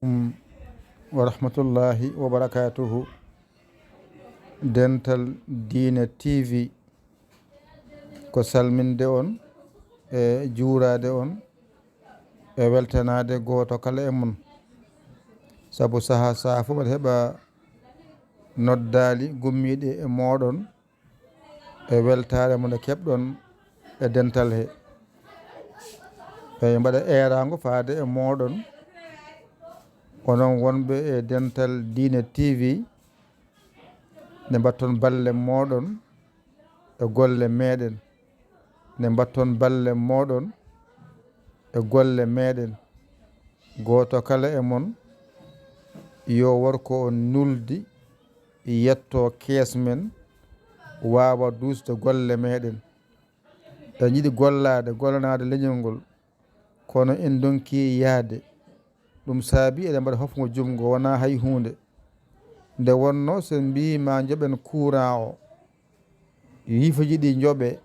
wa rahmatullahi wa barakatuhu. Dental Dina TV ko salminde on e juurade on e weltanade goto kala e mon, sabu saha saha fof mbaɗa heɓa noddali gummiɗe e moɗon e weltare mo nde keɓɗon e dental he. Ɓe mbaɗa erago faade e moɗon onon wonɓe e Dental Dina TV nde mbatton balle moɗon e golle meɗen, nde mbatton balle moɗon e golle meɗen. Goto kala e mon yo worko o nuldi yetto kees men wawa dusde golle meɗen. En jiiɗi gollanade leñol ngol kono en donki yaade, ɗum saabi eɗen mbaɗa hofgo jumgo wona hay hunde. Nde wonno sen mbi ma joɓen courant o, yiifuji ɗi jooɓe,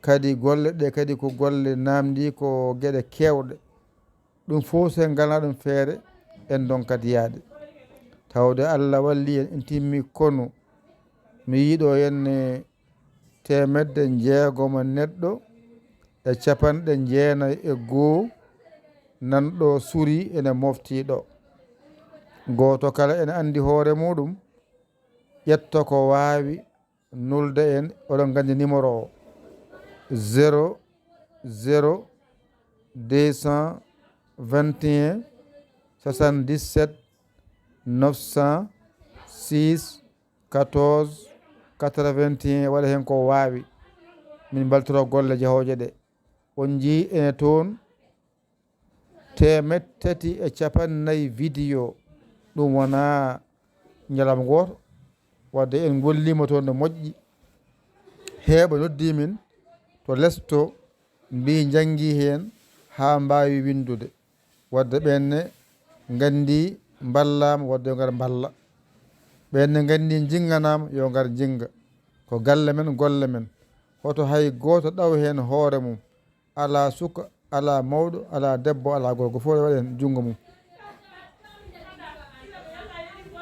kadi golle ɗe kadi ko golle namdi ko gueɗe kewɗe, ɗum fof sen galna ɗum feere en donkat yaade. Tawde Allah walli en timmi konu mi yiiɗo henne 600 neɗɗo e 991 nanɗo suuri ene mofti ɗo. Goto kala ene andi hoore muɗum ƴetto ko wawi nulde en, oɗon gandi numéro o 00 221 77 906 14 81. waɗa hen ko wawi min baltoro golle jahoje ɗe. On jii ene toon 350 vidéo, ɗum wona ñalawma goto, wadde en gollima toon no moƴƴi. Heeɓa noddi min to lesto mbi jangi hen ha mbawi windude, wadde ɓenne gandi ballama wadde yo ngar balla, ɓenne gandi jinganama yo ngar jinga. Ko galle men golle men, hoto hay goto ɗaw hen hoore mum, ala suka ala mawɗo ala debbo ala gorko, fof waɗen jungo mum.